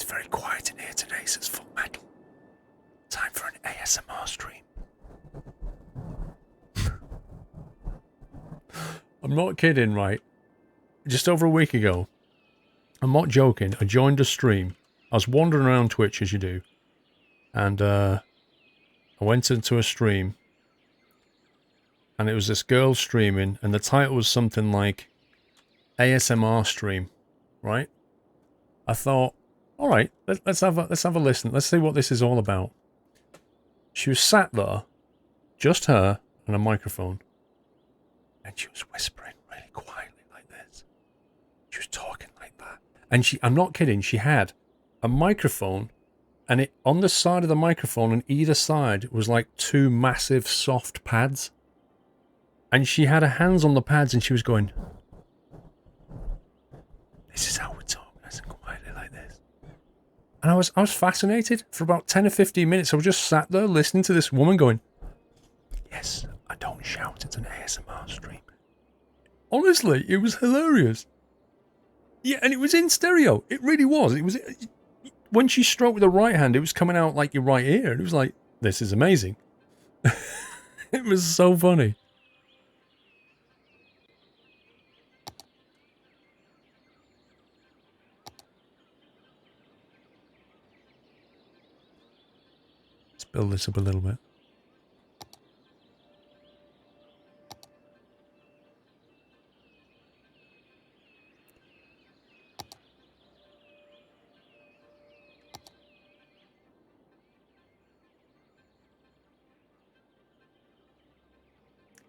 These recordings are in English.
It's very quiet in here today, says Full Metal. Time for an ASMR stream. I'm not kidding, right? Just over a week ago, I'm not joking, I joined a stream. I was wandering around Twitch, as you do. And I went into a stream. And it was this girl streaming, and the title was something like ASMR stream, right? I thought, all right, let's have a listen. Let's see what this is all about. She was sat there, just her and a microphone, and she was whispering really quietly like this. She was talking like that, and I'm not kidding. She had a microphone, and it on the side of the microphone on either side was like two massive soft pads. And she had her hands on the pads and she was going, this is how we talk, nice and quietly like this. And I was fascinated for about 10 or 15 minutes. I was just sat there listening to this woman going, yes, I don't shout, it's an ASMR stream. Honestly, it was hilarious. Yeah, and it was in stereo. It really was. It was, when she stroked with the right hand, it was coming out like your right ear. It was like, this is amazing. It was so funny. Build this up a little bit.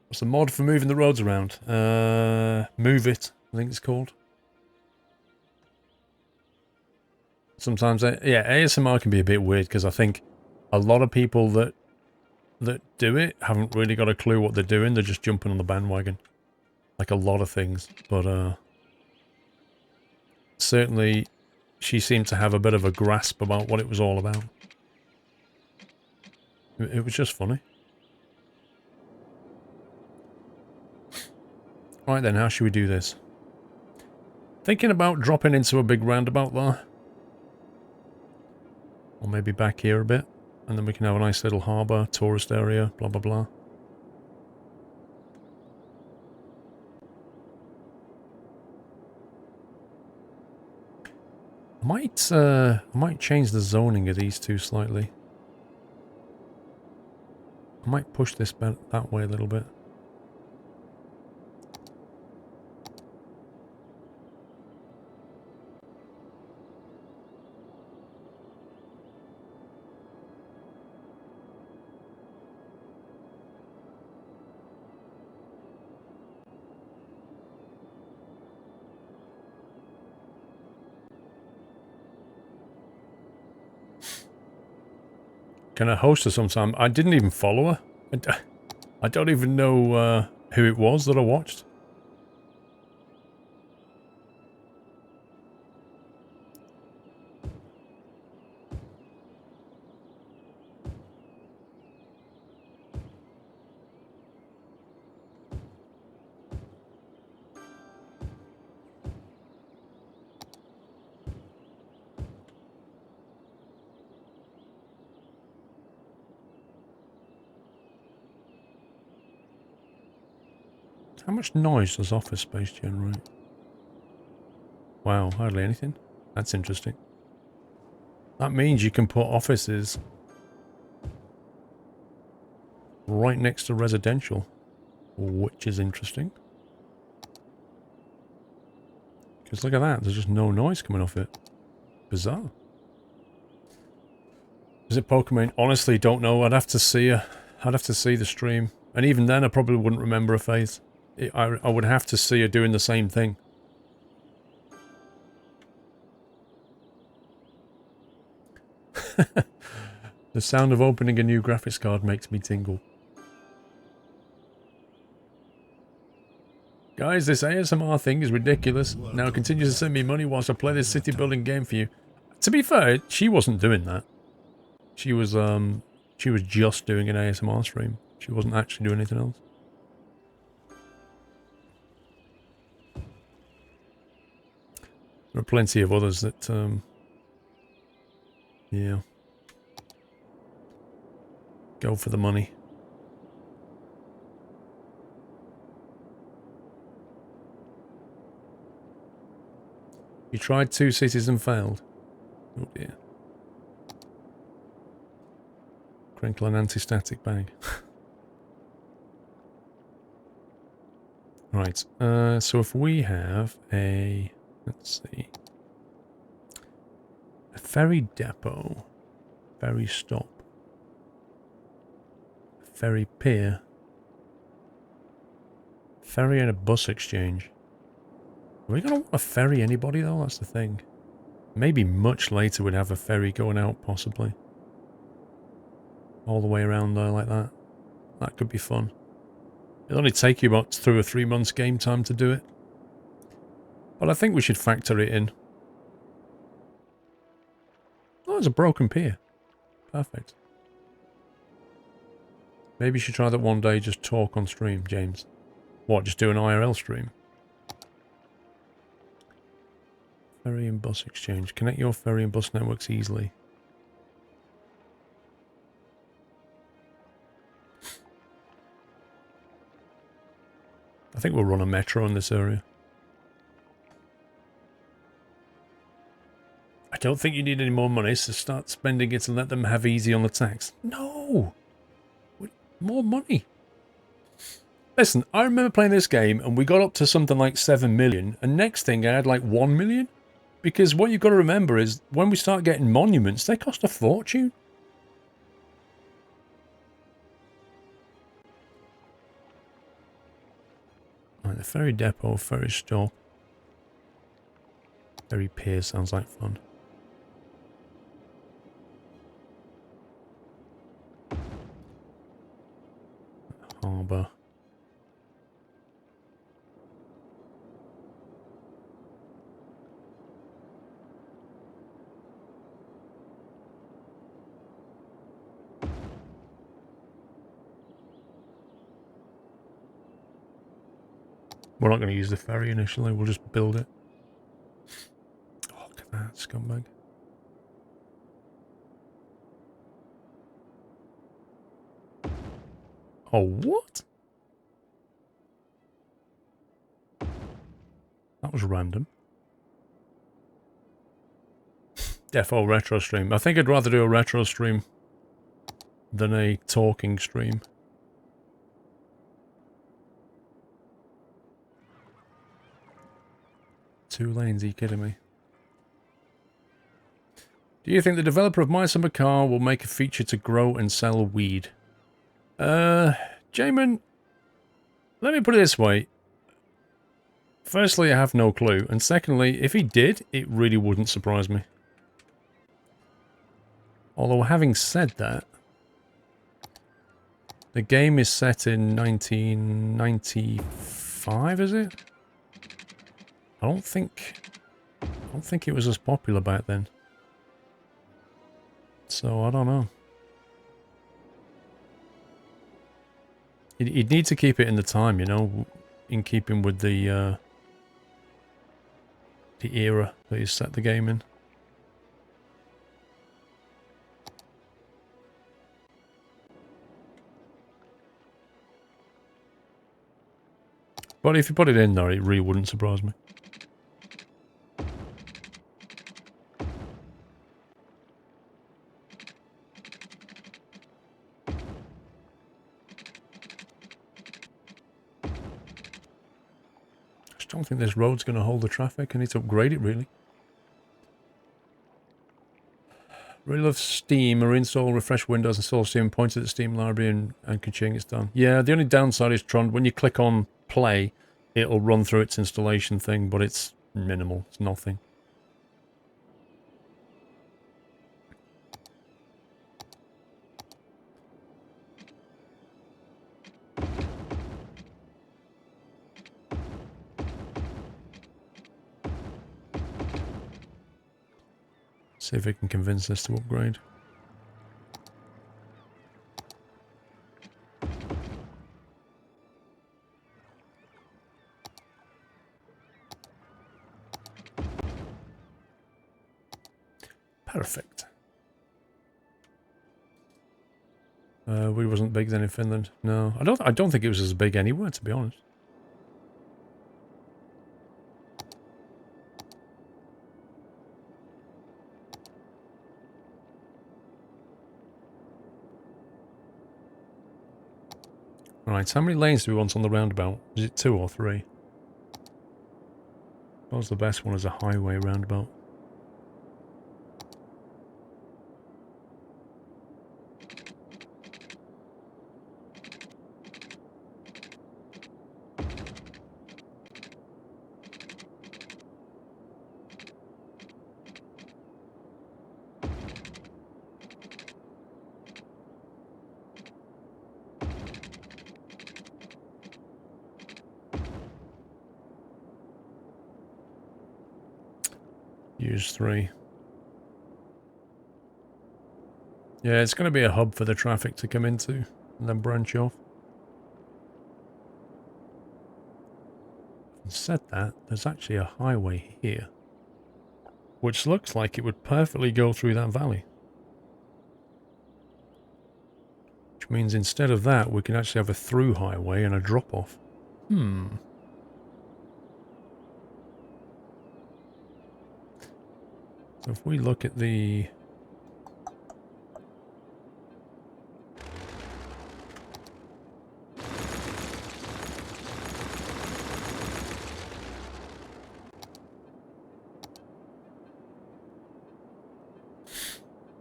What's the mod for moving the roads around? Move it, I think it's called. Sometimes, yeah, ASMR can be a bit weird because I think a lot of people that do it haven't really got a clue what they're doing. They're just jumping on the bandwagon, like a lot of things. But certainly, she seemed to have a bit of a grasp about what it was all about. It was just funny. Right then, how should we do this? Thinking about dropping into a big roundabout there. Or maybe back here a bit. And then we can have a nice little harbour, tourist area, blah blah blah. I might change the zoning of these two slightly. I might push this that way a little bit. Can I host her sometime? I didn't even follow her. I don't even know who it was that I watched. How much noise does office space generate? Wow, hardly anything. That's interesting. That means you can put offices right next to residential, which is interesting. Because look at that, there's just no noise coming off it. Bizarre. Is it Pokemon? Honestly, don't know. I'd have to see her. I'd have to see the stream. And even then, I probably wouldn't remember her face. I would have to see her doing the same thing. The sound of opening a new graphics card makes me tingle. Guys, this ASMR thing is ridiculous. Now it continues to send me money whilst I play this city building game for you. To be fair, she wasn't doing that. She was just doing an ASMR stream. She wasn't actually doing anything else. There are plenty of others that Yeah. Go for the money. You tried 2 cities and failed. Oh dear. Crinkle an anti-static bag. Right, so if we have a... Let's see. A ferry depot. Ferry stop. Ferry pier. Ferry and a bus exchange. Are we going to want a ferry anybody though? That's the thing. Maybe much later we'd have a ferry going out, possibly. All the way around there like that. That could be fun. It'll only take you about 2 or 3 months game time to do it. But I think we should factor it in. Oh, there's a broken pier. Perfect. Maybe you should try that one day, just talk on stream, James. What, just do an IRL stream? Ferry and bus exchange. Connect your ferry and bus networks easily. I think we'll run a metro in this area. I don't think you need any more money, so start spending it and let them have easy on the tax. No! More money. Listen, I remember playing this game and we got up to something like 7 million, and next thing I had like 1 million. Because what you've got to remember is when we start getting monuments, they cost a fortune. Right, the ferry depot, ferry stop. Ferry pier sounds like fun. Harbour. We're not going to use the ferry initially, we'll just build it. Oh, look at that scumbag. Oh, what? That was random. Defo retro stream. I think I'd rather do a retro stream than a talking stream. Two lanes, are you kidding me? Do you think the developer of My Summer Car will make a feature to grow and sell weed? Jamin, let me put it this way. Firstly, I have no clue. And secondly, if he did, it really wouldn't surprise me. Although, having said that, the game is set in 1995, is it? I don't think it was as popular back then. So, I don't know. You'd need to keep it in the time, you know, in keeping with the era that you set the game in. But if you put it in there, it really wouldn't surprise me. I don't think this road's going to hold the traffic. I need to upgrade it, really. Really love Steam. Reinstall, refresh Windows, install Steam, point to the Steam library, and ka-ching, it's done. Yeah, the only downside is, Tron, when you click on play, it'll run through its installation thing, but it's minimal. It's nothing. See if we can convince this to upgrade. Perfect. We wasn't big then in Finland. No, I don't think it was as big anywhere, to be honest. Right, how many lanes do we want on the roundabout? Is it 2 or 3? I suppose the best one is a highway roundabout. Use 3. Yeah, it's going to be a hub for the traffic to come into and then branch off. Having said that, there's actually a highway here, which looks like it would perfectly go through that valley. Which means instead of that, we can actually have a through highway and a drop-off. So if we look at the...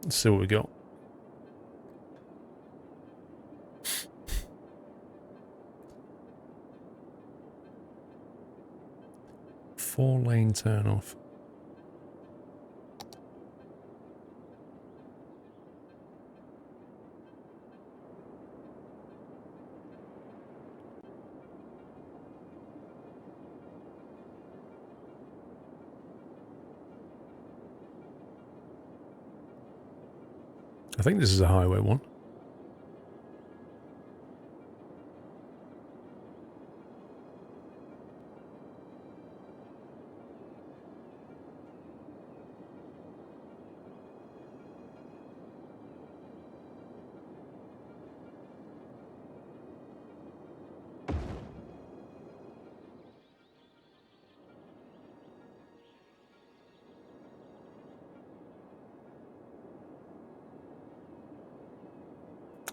Let's see what we got. Four-lane turn-off. I think this is a highway one.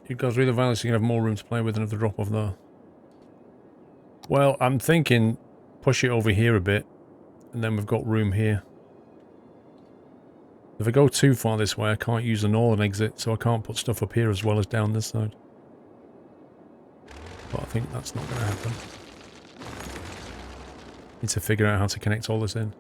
You go through the valley so you can have more room to play with and have the drop-off there. Well, I'm thinking push it over here a bit, and then we've got room here. If I go too far this way, I can't use the northern exit, so I can't put stuff up here as well as down this side. But I think that's not going to happen. Need to figure out how to connect all this in.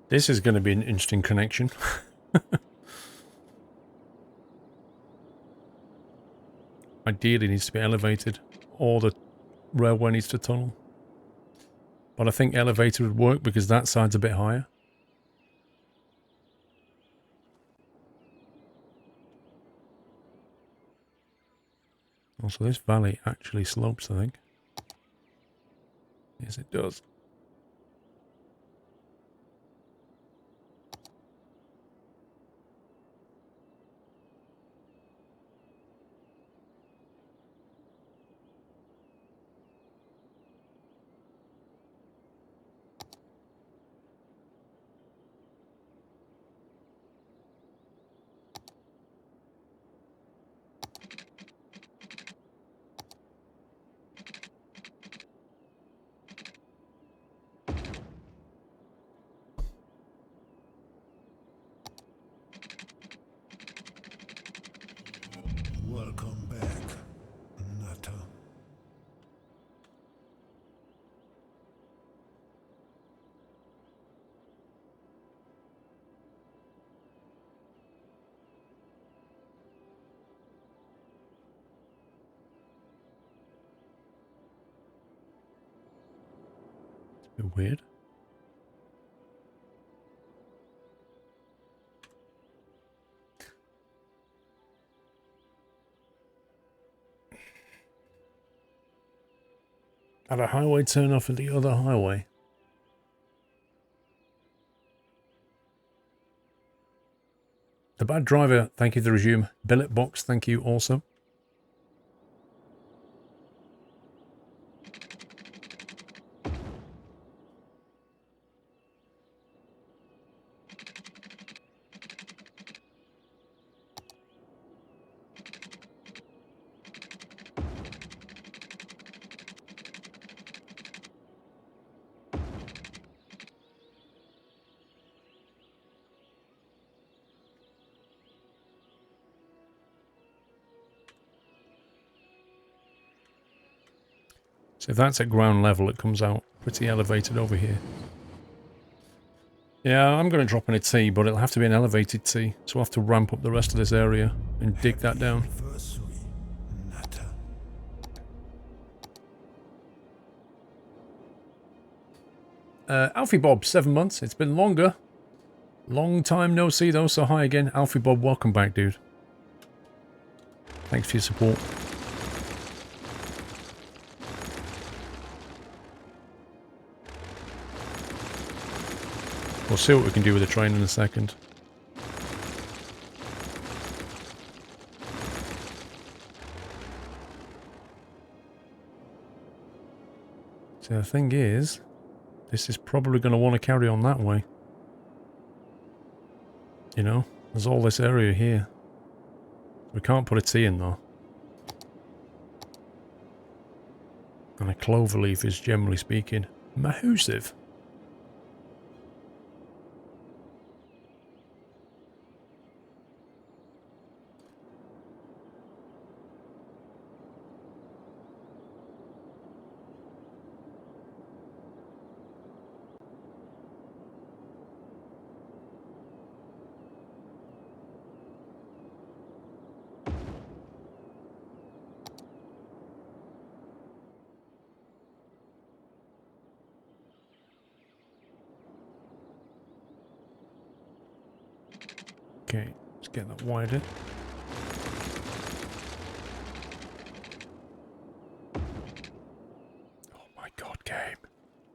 This is going to be an interesting connection. Ideally needs to be elevated, or the railway needs to tunnel. But I think elevator would work because that side's a bit higher. Also, this valley actually slopes, I think. Yes, it does. Bit weird. At a highway turn off at the other highway. The Bad Driver, thank you to resume. Billet Box, thank you also. So if that's at ground level, it comes out pretty elevated over here. Yeah, I'm going to drop in a T, but it'll have to be an elevated T. So I'll have to ramp up the rest of this area and dig that down. Alfie Bob, 7 months. It's been longer. Long time no see though, so hi again. Alfie Bob, welcome back, dude. Thanks for your support. We'll see what we can do with the train in a second. So the thing is, this is probably going to want to carry on that way. You know, there's all this area here. We can't put a T in though. And a cloverleaf is, generally speaking, massive. Okay, let's get that wider. Oh my god, game.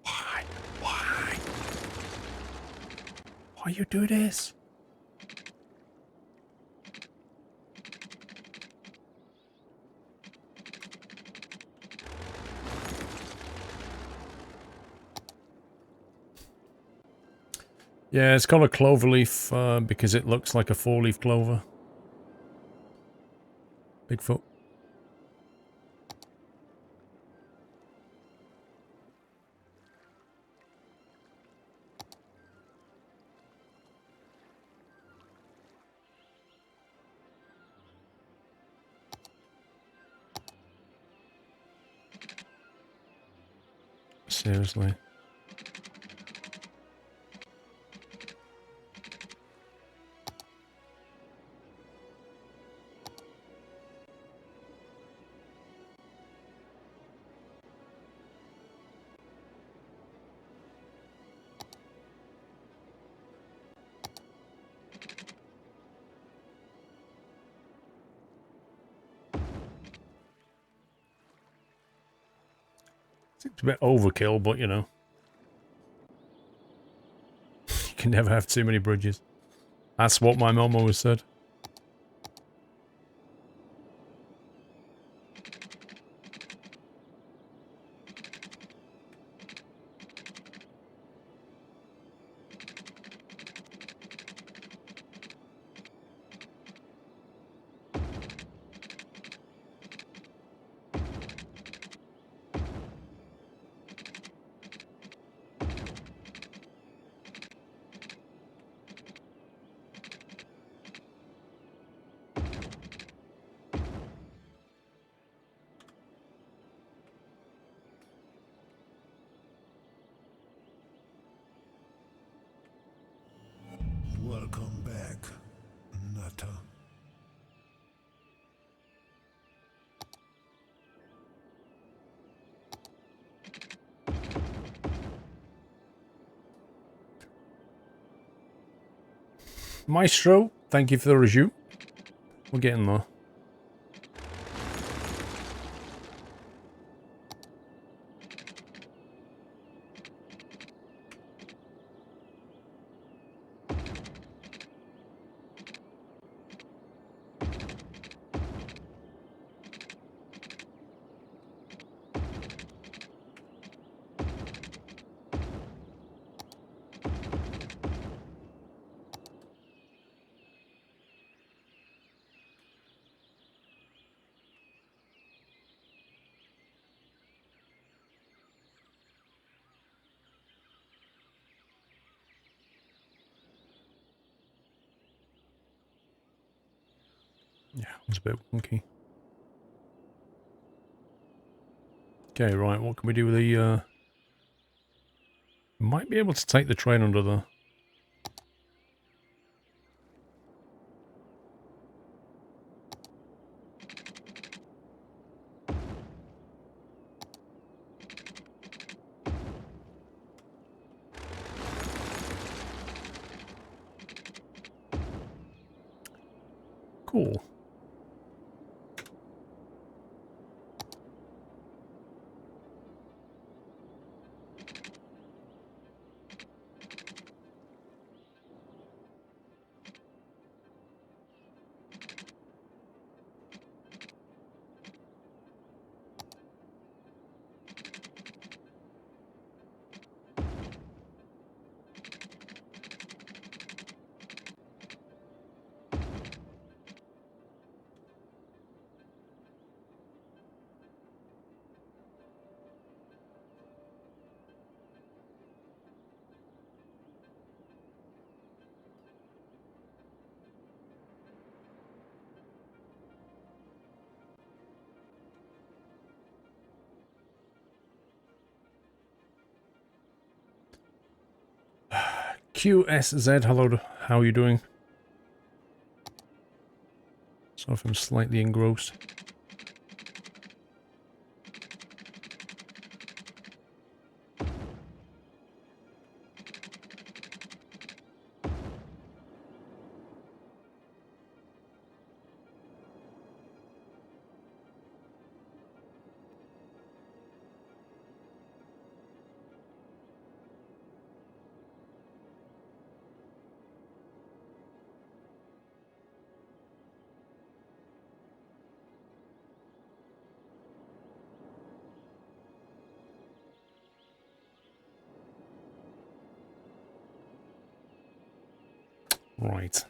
Why? Why? Why you do this? Yeah, it's called a cloverleaf because it looks like a 4-leaf clover. Bigfoot. Seriously. It's a bit overkill, but you know. You can never have too many bridges. That's what my mum always said. Welcome back, Nutter. Maestro, thank you for the review. We're getting there. Yeah, it was a bit wonky. Okay, right, what can we do with the, might be able to take the train under there. Cool. QSZ, hello, how are you doing? Sorry if I'm slightly engrossed. Right.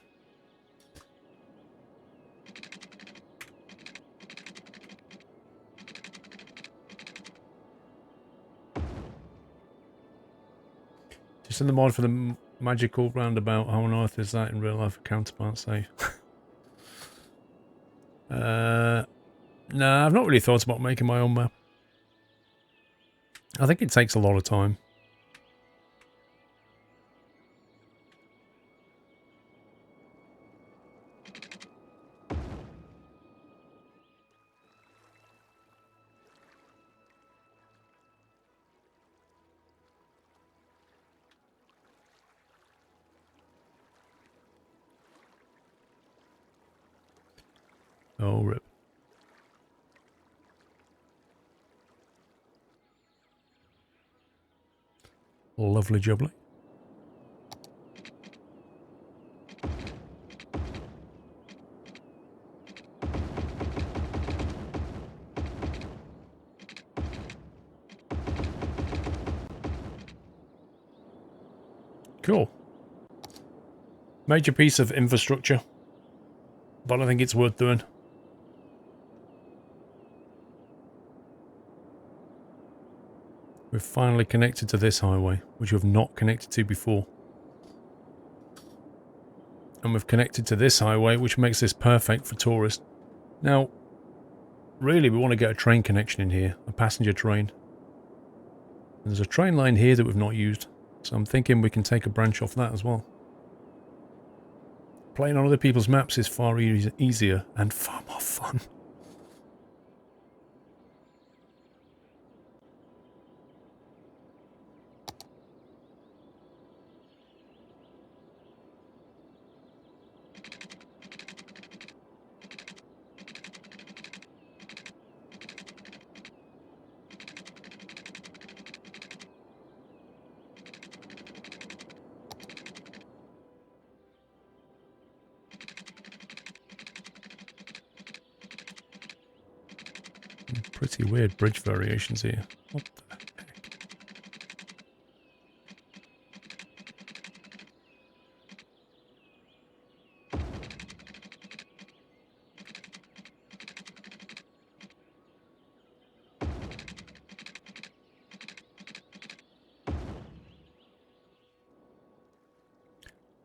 Just in the mod for the magical roundabout. How on earth is that in real life? Counterpart say. Nah, I've not really thought about making my own map. I think it takes a lot of time. Oh, rip. Lovely jubbly. Cool. Major piece of infrastructure, but I think it's worth doing. We've finally connected to this highway, which we've not connected to before. And we've connected to this highway, which makes this perfect for tourists. Now, really, we want to get a train connection in here, a passenger train. And there's a train line here that we've not used, so I'm thinking we can take a branch off that as well. Playing on other people's maps is far easier and far more fun. Some pretty weird bridge variations here. What the heck?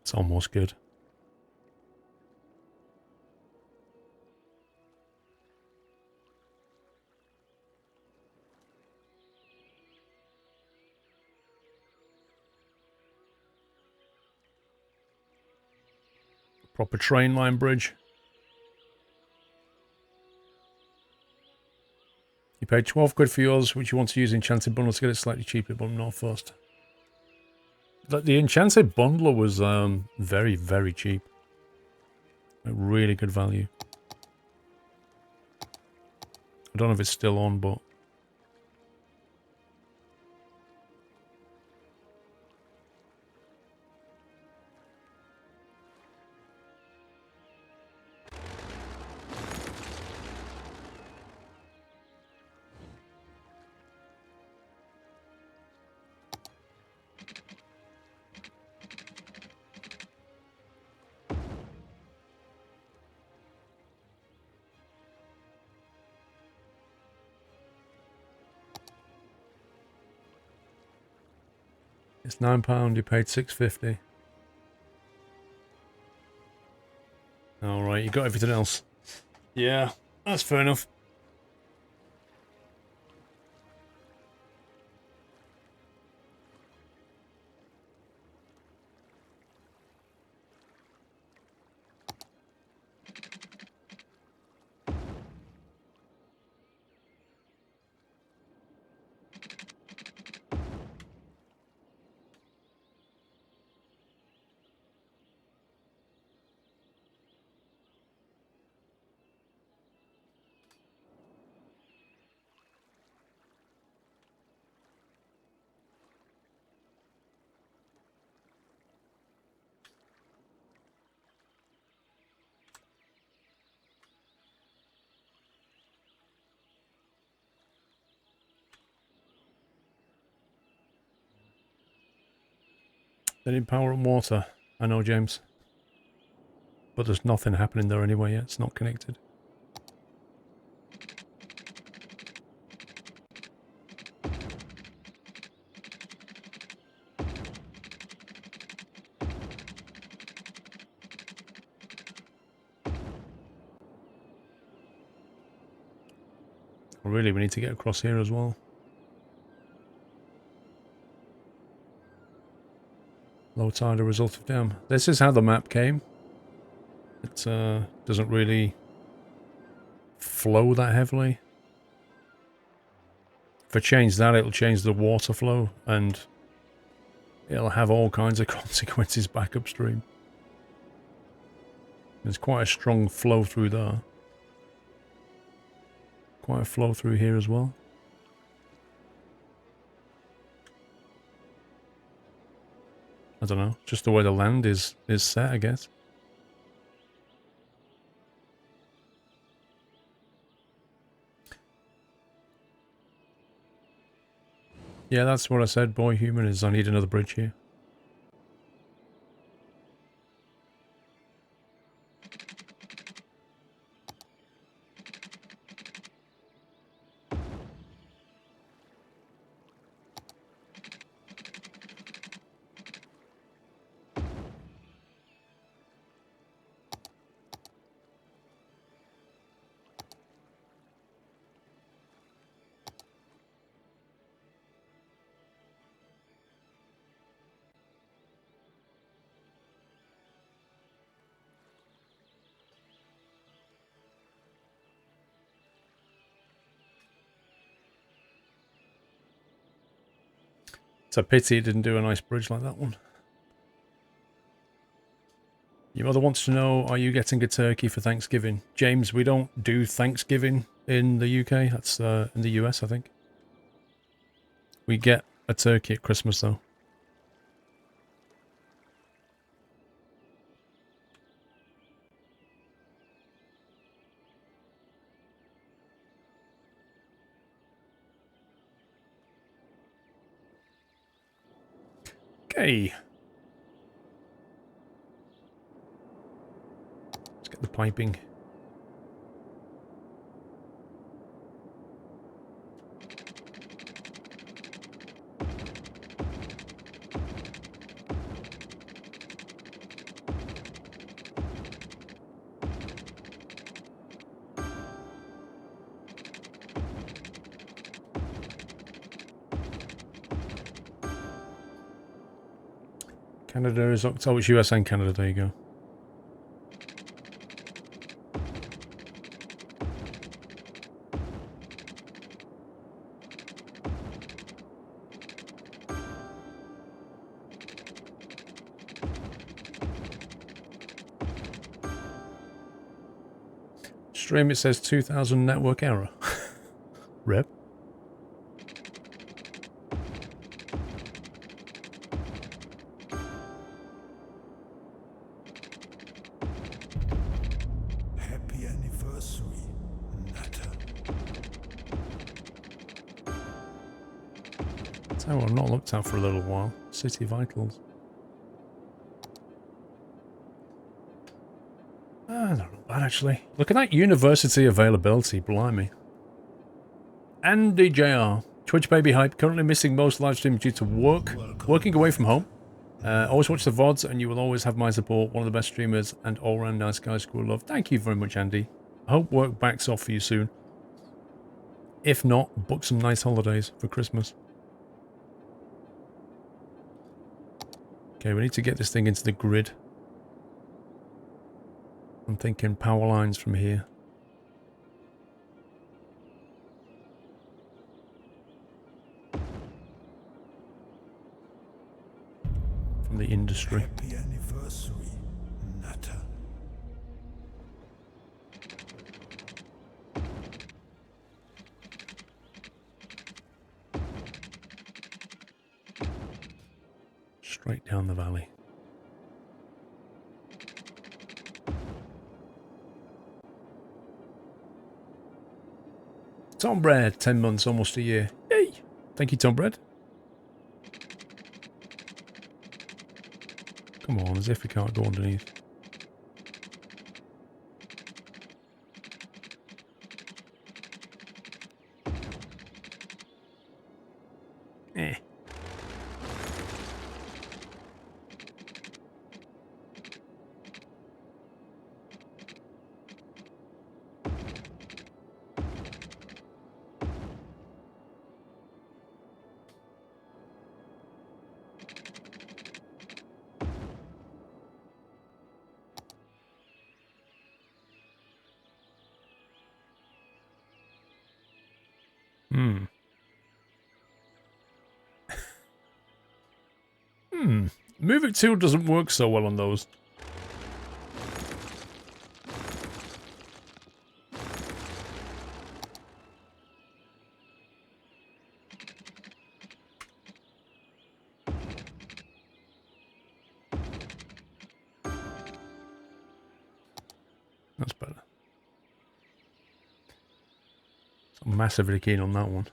It's almost good. Proper train line bridge. You paid 12 quid for yours, which you want to use Enchanted Bundle to get it slightly cheaper, but I'm not fussed. The Enchanted Bundler was very, very cheap. A really good value. I don't know if it's still on, but... It's £9, you paid £6.50. Alright, you got everything else. Yeah, that's fair enough. They need power and water. I know, James. But there's nothing happening there anyway yet. It's not connected. Really, we need to get across here as well. Low tide, a result of dam. This is how the map came. It doesn't really flow that heavily. If I change that, it'll change the water flow, and it'll have all kinds of consequences back upstream. There's quite a strong flow through there. Quite a flow through here as well. I don't know, just the way the land is set, I guess. Yeah, that's what I said, boy human, is I need another bridge here. It's a pity it didn't do a nice bridge like that one. Your mother wants to know, are you getting a turkey for Thanksgiving? James, we don't do Thanksgiving in the UK. That's in the US, I think. We get a turkey at Christmas, though. Okay. Let's get the piping. Canada is October. It's US and Canada. There you go. Stream, it says 2000 network error. Rip. Happy anniversary, Nutter. So I've not looked at for a little while. City Vitals. Not bad actually. Look at that university availability, blimey. Andy JR. Twitch baby hype. Currently missing most live streams due to working away from home. Always watch the VODs and you will always have my support. One of the best streamers and all-round nice guy. School love. Thank you very much, Andy. I hope work backs off for you soon. If not, book some nice holidays for Christmas. Okay, we need to get this thing into the grid. I'm thinking power lines from here. From the industry. Happy anniversary, Nutter. Straight down the valley. Tom Bread, 10 months, almost a year. Yay! Thank you, Tom Bread. Come on, as if we can't go underneath. Eh. Move it 2 doesn't work so well on those. That's better. So I'm massively keen on that one.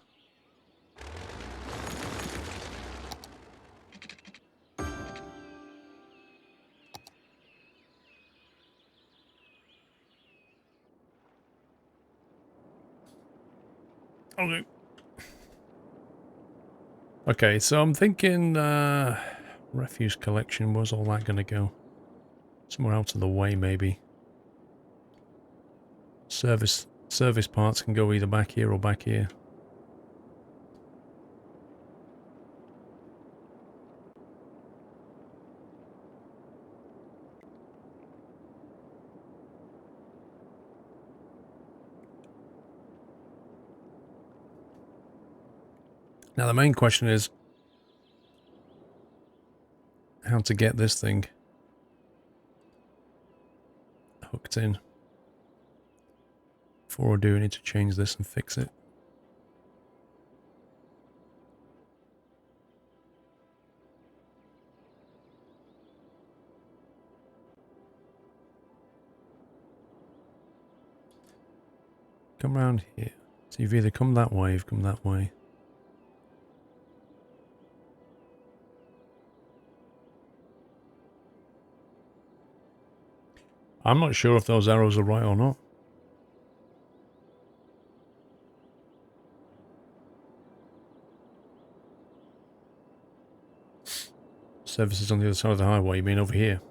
Okay. Okay, so I'm thinking refuse collection, where's all that gonna go? Somewhere out of the way maybe. Service parts can go either back here or back here. Now the main question is how to get this thing hooked in. Before I do, I need to change this and fix it. Come around here. So you've either come that way, you've come that way. I'm not sure if those arrows are right or not. Services on the other side of the highway, you mean over here?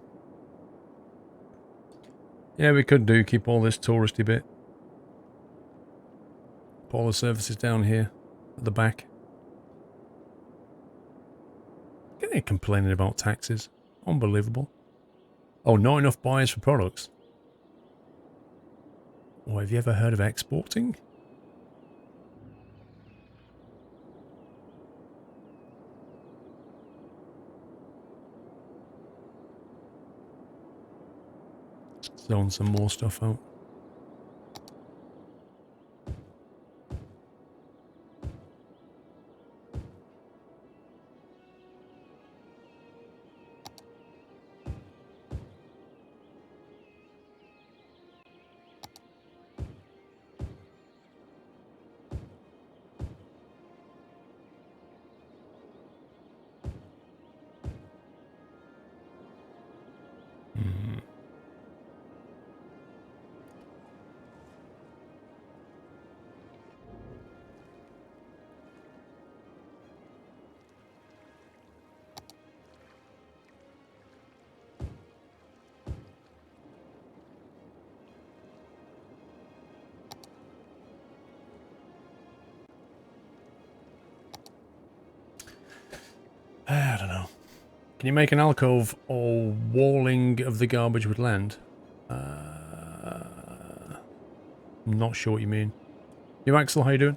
Yeah, we could do, keep all this touristy bit. Put all the services down here, at the back. They're complaining about taxes. Unbelievable. Oh, not enough buyers for products. Well, have you ever heard of exporting? Zone some more stuff out. I don't know. Can you make an alcove or walling of the garbage with land? I'm not sure what you mean. You, Axel, how you doing?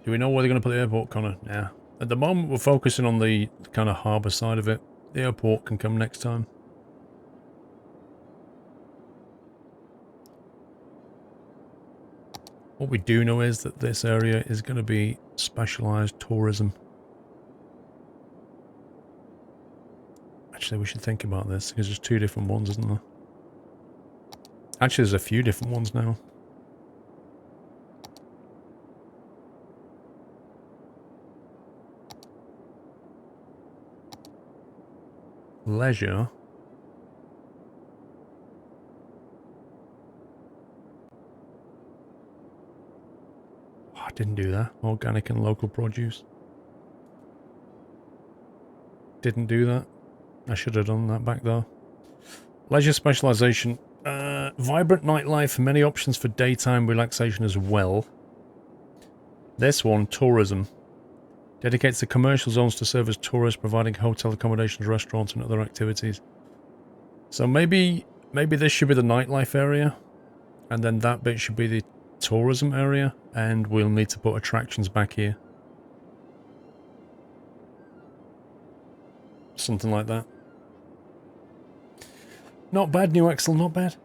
Do we know where they're going to put the airport, Connor? Nah. At the moment, we're focusing on the kind of harbour side of it. The airport can come next time. What we do know is that this area is going to be specialised tourism. Actually, we should think about this, because there's two different ones, isn't there? Actually, there's a few different ones now. Leisure. Oh, I didn't do that. Organic and local produce. Didn't do that. I should have done that back there. Leisure specialisation. Vibrant nightlife, many options for daytime relaxation as well. This one, tourism. Dedicates the commercial zones to serve as tourists, providing hotel accommodations, restaurants and other activities. So maybe this should be the nightlife area, and then that bit should be the tourism area, and we'll need to put attractions back here. Something like that. Not bad, New Axel, not bad.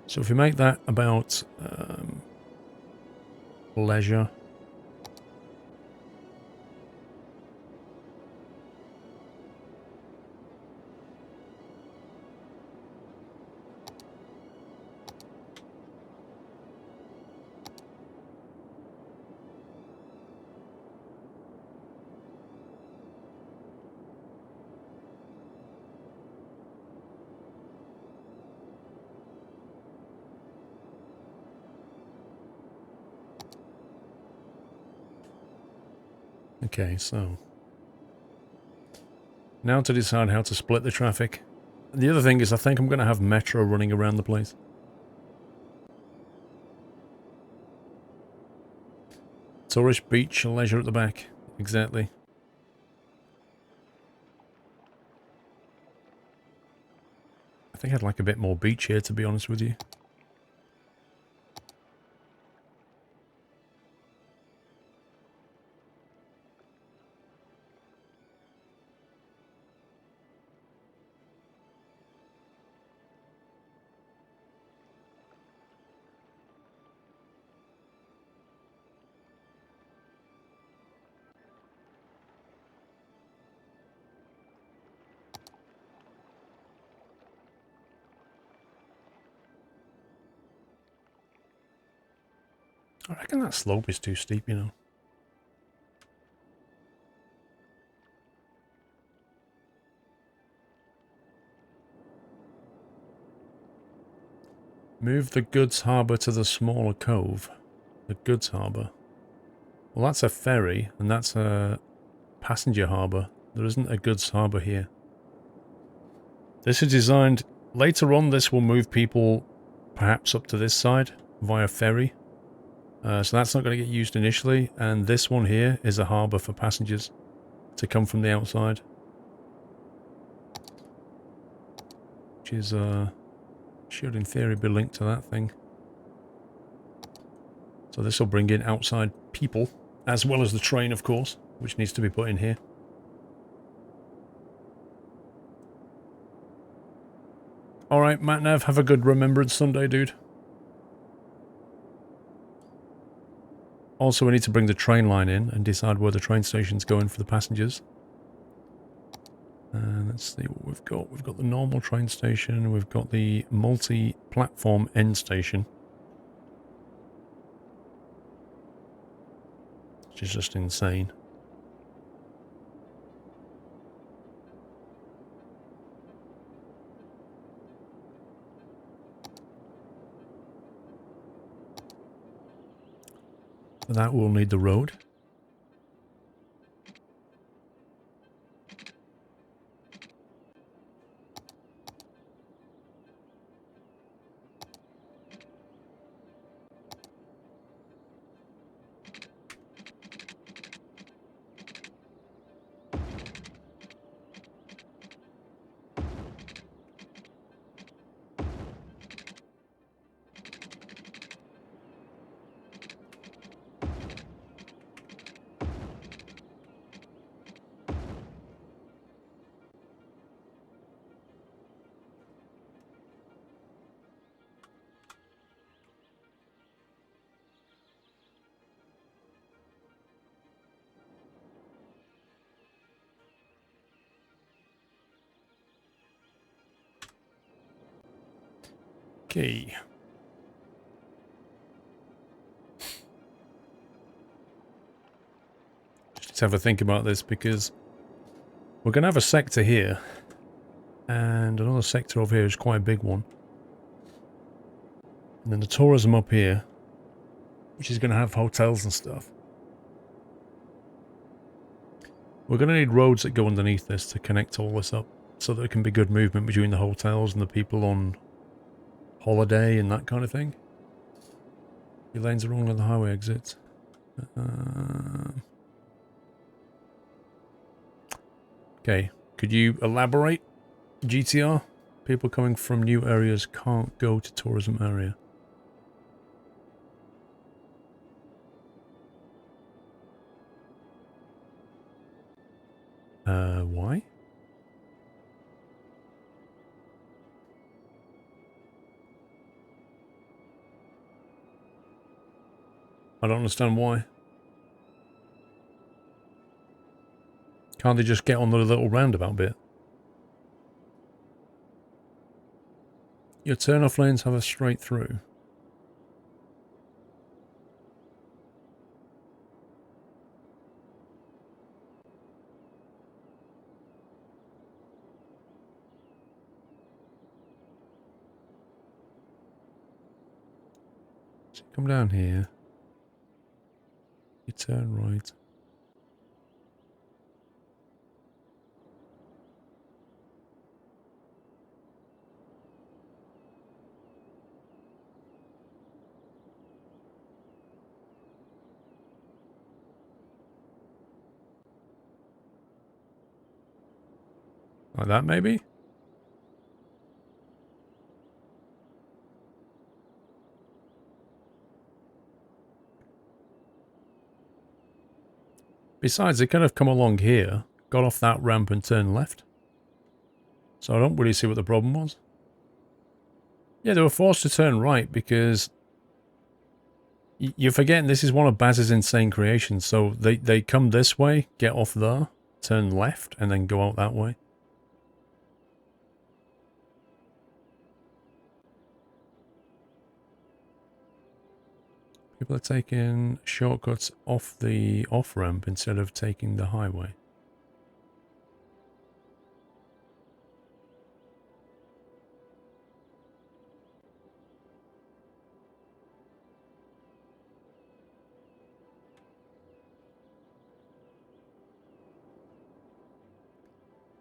So if we make that about leisure. Okay, so now to decide how to split the traffic. The other thing is I think I'm going to have metro running around the place. Tourist, beach, and leisure at the back. Exactly. I think I'd like a bit more beach here, to be honest with you. I reckon that slope is too steep, you know. Move the goods harbour to the smaller cove. The goods harbour. Well, that's a ferry, and that's a passenger harbour. There isn't a goods harbour here. This is designed... Later on, this will move people perhaps up to this side via ferry. So that's not going to get used initially. And this one here is a harbour for passengers to come from the outside. Which is... should in theory be linked to that thing. So this will bring in outside people, as well as the train, of course, which needs to be put in here. Alright, Matt Nev, have a good Remembrance Sunday, dude. Also, we need to bring the train line in and decide where the train station's going for the passengers. Let's see what we've got. We've got the normal train station, we've got the multi-platform end station. Which is just insane. For that we'll need the road. Okay. Just have a think about this because we're going to have a sector here and another sector over here is quite a big one. And then the tourism up here, which is going to have hotels and stuff. We're going to need roads that go underneath this to connect all this up so that there can be good movement between the hotels and the people on holiday and that kind of thing. Your lanes are wrong on the highway exits. Okay, could you elaborate, GTR? People coming from new areas can't go to tourism area. Why? I don't understand why. Can't they just get on the little roundabout bit? Your turn-off lanes have a straight through. So come down here. You turn right. Like that, maybe? Besides, they could have come along here, got off that ramp and turned left. So I don't really see what the problem was. Yeah, they were forced to turn right because... You're forgetting this is one of Baz's insane creations. So they come this way, get off there, turn left, and then go out that way. People are taking shortcuts off the off-ramp instead of taking the highway.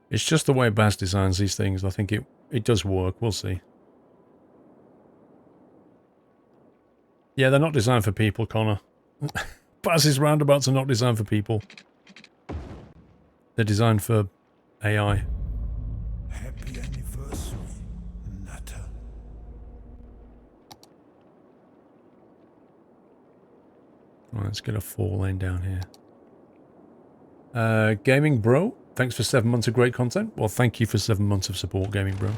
It's just the way Baz designs these things. I think it does work. We'll see. Yeah, they're not designed for people, Connor. Baz's roundabouts are not designed for people. They're designed for AI. Happy anniversary, Nutter. Right, let's get a 4-lane down here. Gaming Bro, thanks for 7 months of great content. Well, thank you for 7 months of support, Gaming Bro.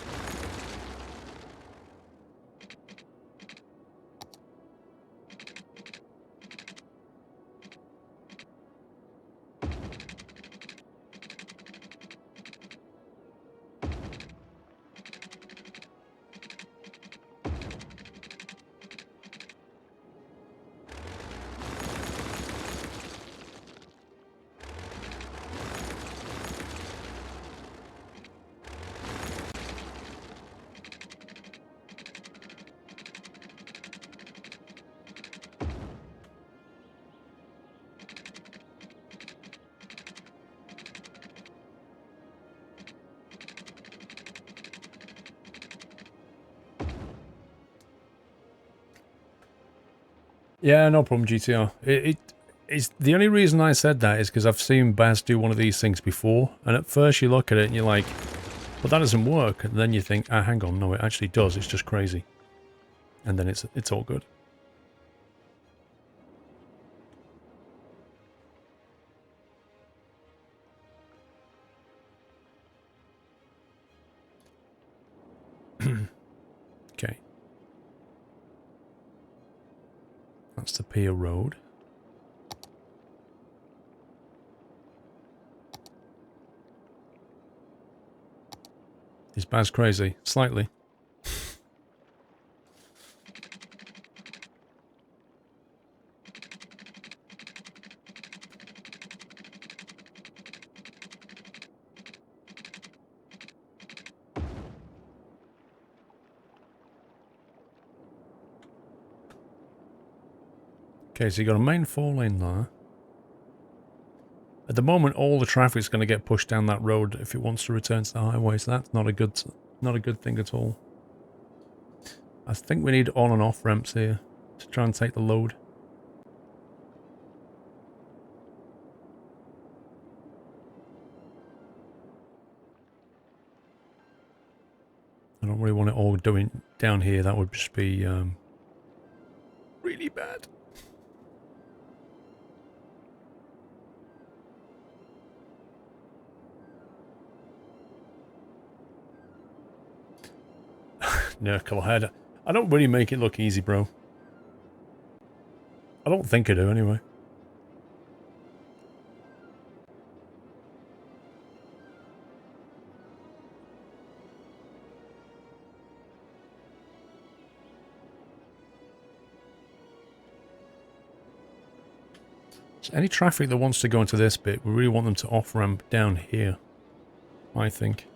Yeah, no problem, GTR. It's the only reason I said that is because I've seen Baz do one of these things before, and at first you look at it and you're like, well, that doesn't work, and then you think, ah, hang on, no, it actually does, it's just crazy. And then it's all good. Okay. That's the Pier Road. Is Baz crazy? Slightly. Okay, so you got a main 4-lane there. At the moment, all the traffic's going to get pushed down that road if it wants to return to the highway, so that's not a good thing at all. I think we need on and off ramps here to try and take the load. I don't really want it all doing down here. That would just be really bad. Nurkle head. I don't really make it look easy, bro. I don't think I do, anyway. So any traffic that wants to go into this bit, we really want them to off-ramp down here, I think.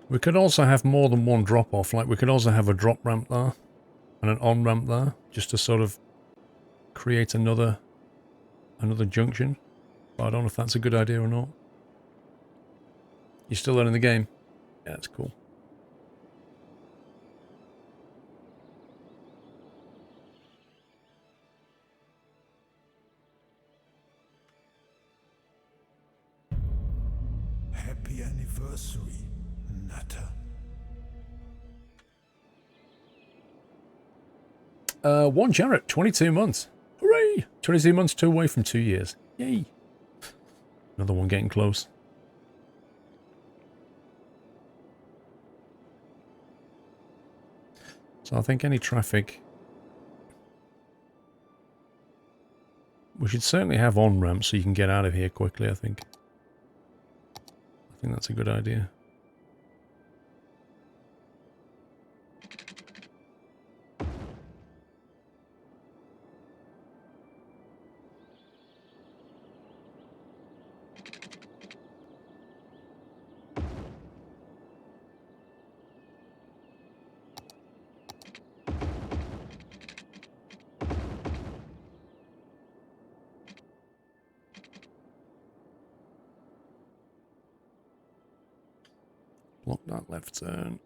We could also have more than one drop-off. Like, we could also have a drop ramp there and an on-ramp there, just to sort of create another junction. But I don't know if that's a good idea or not. You're still learning the game? Yeah, that's cool. Happy anniversary, Nutter. 1 Jarrett, 22 months. Hooray! 22 months, 2 away from 2 years. Yay! Another one getting close. So I think any traffic We should certainly have on-ramps so you can get out of here quickly, I think. I think that's a good idea. Block that left turn.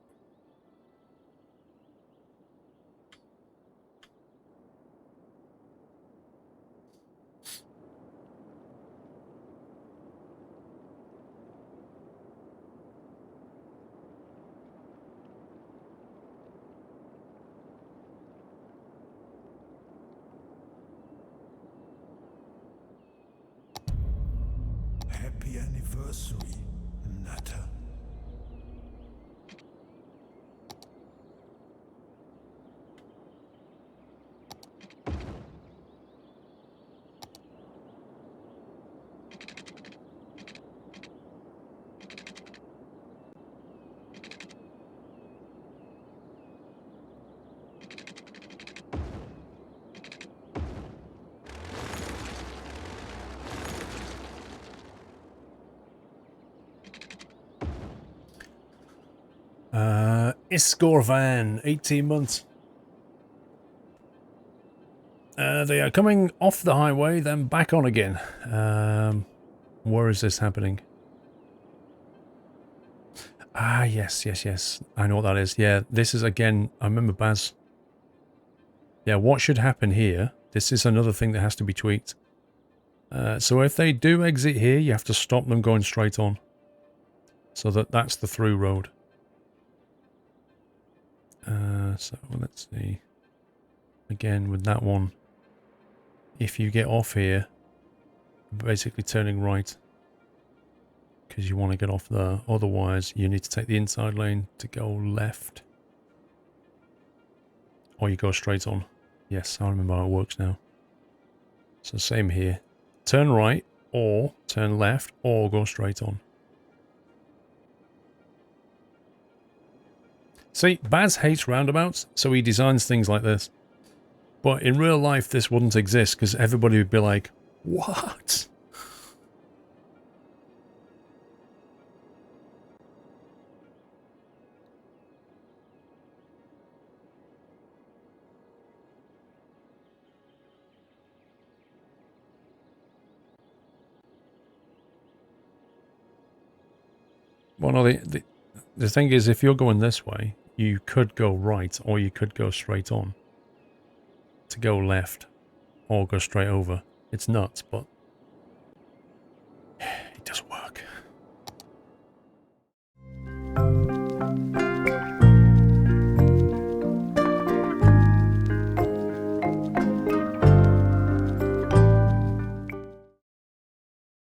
Happy anniversary, Nutter. Iskorvan, 18 months. They are coming off the highway, then back on again. Where is this happening? Ah, yes, yes, yes. I know what that is. Yeah, this is, again, I remember Baz. Yeah, what should happen here? This is another thing that has to be tweaked. So if they do exit here, you have to stop them going straight on. So that's the through road. So let's see. Again, with that one, if you get off here, basically turning right because you want to get off there. Otherwise, you need to take the inside lane to go left. Or you go straight on. Yes, I remember how it works now. So same here. Turn right, or turn left, or go straight on. See, Baz hates roundabouts, so he designs things like this. But in real life, this wouldn't exist because everybody would be like, what? Well, no, the thing is, if you're going this way, you could go right, or you could go straight on. To go left, or go straight over. It's nuts, but it does work.